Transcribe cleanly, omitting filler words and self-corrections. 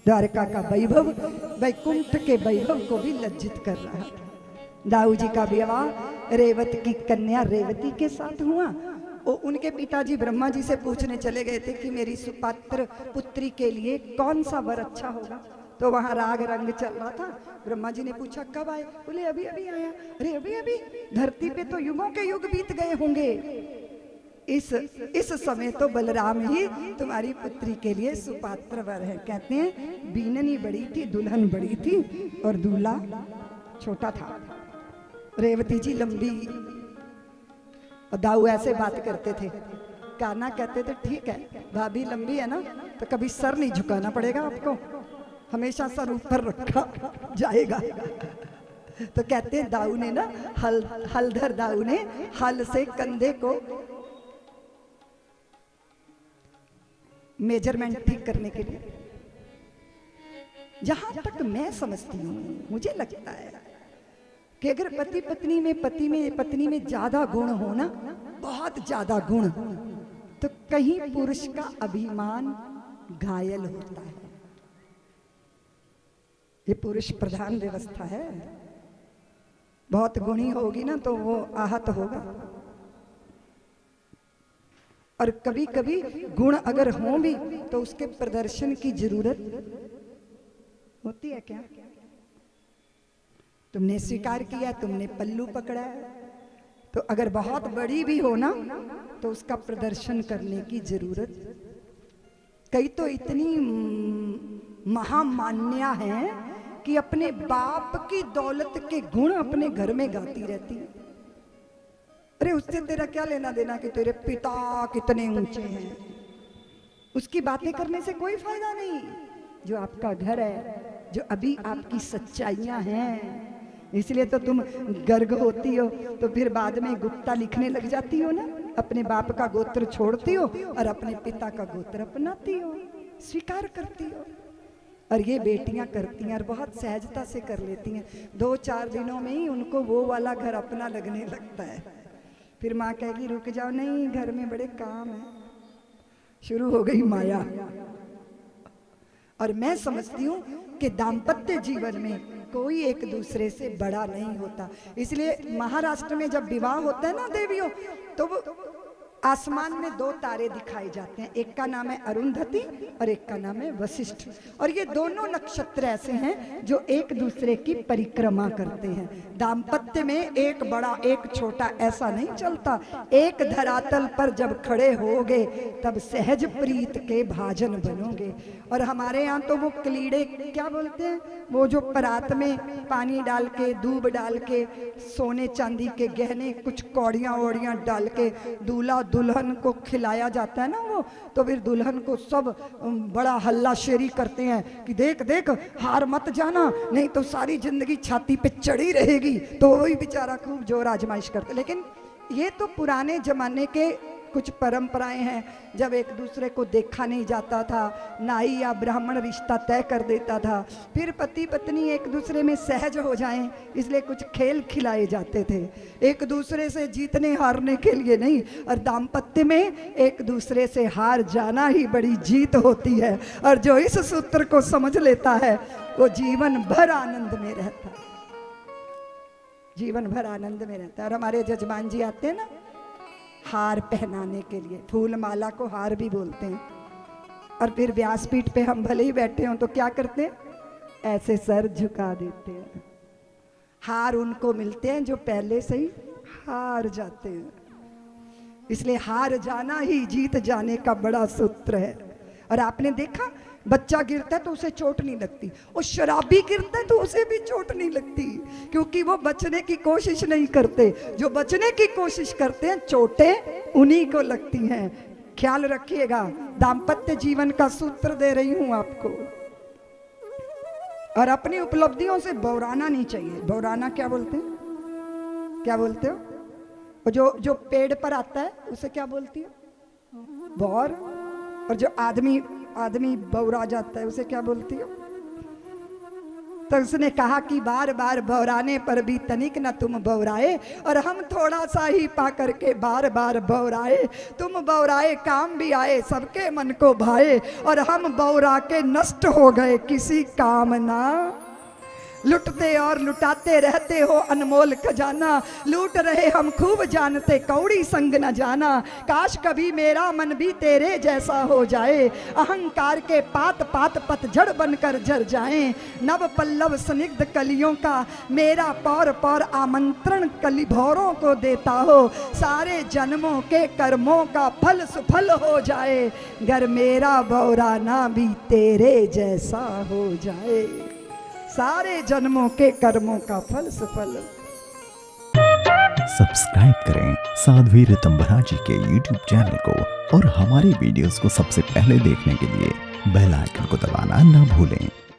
द्वारका का वैभव, वैकुंठ के वैभव को भी लज्जित कर रहा था। दाऊ जी का विवाह रेवत की कन्या रेवती के साथ हुआ। वो उनके पिताजी ब्रह्मा जी से पूछने चले गए थे कि मेरी सुपात्र पुत्री के लिए कौन सा वर अच्छा होगा। तो वहां राग रंग चल रहा था। ब्रह्मा जी ने पूछा कब आए? बोले अभी अभी आया। अरे अभी अभी? धरती पे तो युगों के युग बीत गए होंगे। इस समय तो बलराम ही तुम्हारी पुत्री के लिए सुपात्र वर है। कहते हैं बीननी बड़ी थी, दुल्हन बड़ी थी और दूल्हा छोटा था। रेवती जी लंबी और दाऊ ऐसे बात करते थे। कान्हा कहते थे ठीक है, भाभी लंबी है ना तो कभी सर नहीं झुकाना पड़ेगा आपको, हमेशा सर ऊपर रखा जाएगा। तो कहते हैं दाऊ ने ना हलधर दाऊ ने हल से कंधे को मेजरमेंट ठीक करने के लिए, जहां तक मैं समझती हूं, मुझे लगता है कि अगर पति पत्नी में ज्यादा गुण हो ना, बहुत ज्यादा गुण, तो कहीं पुरुष का अभिमान घायल होता है। ये पुरुष प्रधान व्यवस्था है। बहुत गुणी होगी ना तो वो आहत होगा। और कभी कभी गुण अगर हों भी तो उसके प्रदर्शन की जरूरत होती है क्या? तुमने स्वीकार किया, तुमने पल्लू पकड़ा है, तो अगर बहुत बड़ी भी हो ना तो उसका प्रदर्शन करने की जरूरत। कई तो इतनी महामान्या हैं कि अपने बाप की दौलत के गुण अपने घर में गाती रहती है। अरे उससे तेरा क्या लेना देना कि तेरे पिता कितने ऊंचे हैं? उसकी बातें करने से कोई फायदा नहीं। जो आपका घर है, जो अभी आपकी सच्चाइयां हैं, इसलिए तो तुम गर्ग होती हो तो फिर बाद में गुप्ता लिखने लग जाती हो ना। अपने बाप का गोत्र छोड़ती हो और अपने पिता का गोत्र अपनाती हो, स्वीकार करती हो। और ये बेटियां करती हैं और बहुत सहजता से कर लेती हैं। 2-4 दिनों में ही उनको वो वाला घर अपना लगने लगता है। फिर माँ कहेगी रुक जाओ, नहीं घर में बड़े काम है। शुरू हो गई माया। और मैं समझती हूँ कि दाम्पत्य जीवन में कोई एक दूसरे से बड़ा नहीं होता। इसलिए महाराष्ट्र में जब विवाह होता है ना देवियों, तो वो आसमान में 2 तारे दिखाए जाते हैं। एक का नाम है अरुंधति और एक का नाम है वशिष्ठ। और ये दोनों नक्षत्र ऐसे हैं जो एक दूसरे की परिक्रमा करते हैं। दाम्पत्य में एक बड़ा एक छोटा ऐसा नहीं चलता। एक धरातल पर जब खड़े होगे तब सहज प्रीत के भाजन बनोगे। और हमारे यहाँ तो वो कलीड़े क्या बोलते हैं, वो जो परात में पानी डाल के दूब डाल के सोने चांदी के गहने कुछ कौड़ियाँ वौड़ियाँ डाल के दूल्हा दुल्हन को खिलाया जाता है ना, वो तो फिर दुल्हन को सब बड़ा हल्ला शेरी करते हैं कि देख देख हार मत जाना, नहीं तो सारी जिंदगी छाती पे चढ़ी रहेगी। तो वही बेचारा खूब जोर आजमाइश करते। लेकिन ये तो पुराने जमाने के कुछ परंपराएं हैं। जब एक दूसरे को देखा नहीं जाता था, नाई या ब्राह्मण रिश्ता तय कर देता था। फिर पति पत्नी एक दूसरे में सहज हो जाएं, इसलिए कुछ खेल खिलाए जाते थे, एक दूसरे से जीतने हारने के लिए नहीं। और दाम्पत्य में एक दूसरे से हार जाना ही बड़ी जीत होती है। और जो इस सूत्र को समझ लेता है वो जीवन भर आनंद में रहता है, जीवन भर आनंद में रहता है। और हमारे जजमान जी आते हैं ना हार पहनाने के लिए, फूल माला को हार भी बोलते हैं। और फिर व्यासपीठ पे हम भले ही बैठे हों तो क्या करते हैं, ऐसे सर झुका देते हैं। हार उनको मिलते हैं जो पहले से ही हार जाते हैं। इसलिए हार जाना ही जीत जाने का बड़ा सूत्र है। और आपने देखा बच्चा गिरता है तो उसे चोट नहीं लगती, और शराबी गिरता है तो उसे भी चोट नहीं लगती, क्योंकि वो बचने की कोशिश नहीं करते। जो बचने की कोशिश करते हैं चोटें उन्हीं को लगती हैं। ख्याल रखिएगा, दाम्पत्य जीवन का सूत्र दे रही हूं आपको। और अपनी उपलब्धियों से बौराना नहीं चाहिए। बौराना क्या बोलते हैं, क्या बोलते हो? जो पेड़ पर आता है उसे क्या बोलती है, बौर। और जो आदमी बौरा जाता है उसे क्या बोलती हो? तो उसने कहा कि बार बार बौराने पर भी तनिक न तुम बौराए, और हम थोड़ा सा ही पा करके बार बार बौराए। तुम बौराए काम भी आए, सबके मन को भाए, और हम बौरा के नष्ट हो गए किसी काम ना। लुटते और लुटाते रहते हो अनमोल खजाना, लूट रहे हम खूब जानते कौड़ी संग न जाना। काश कभी मेरा मन भी तेरे जैसा हो जाए, अहंकार के पात पात पतझड़ बनकर झर जाए। नव पल्लव स्निग्ध कलियों का मेरा पौर पौर आमंत्रण कली भौरों को देता हो। सारे जन्मों के कर्मों का फल सुफल हो जाए, गर मेरा बौरा ना भी तेरे जैसा हो जाए। सारे जन्मों के कर्मों का फल सफल। सब्सक्राइब करें साध्वी ऋतंभरा जी के YouTube चैनल को, और हमारी वीडियोस को सबसे पहले देखने के लिए बेल आइकन को दबाना ना भूलें।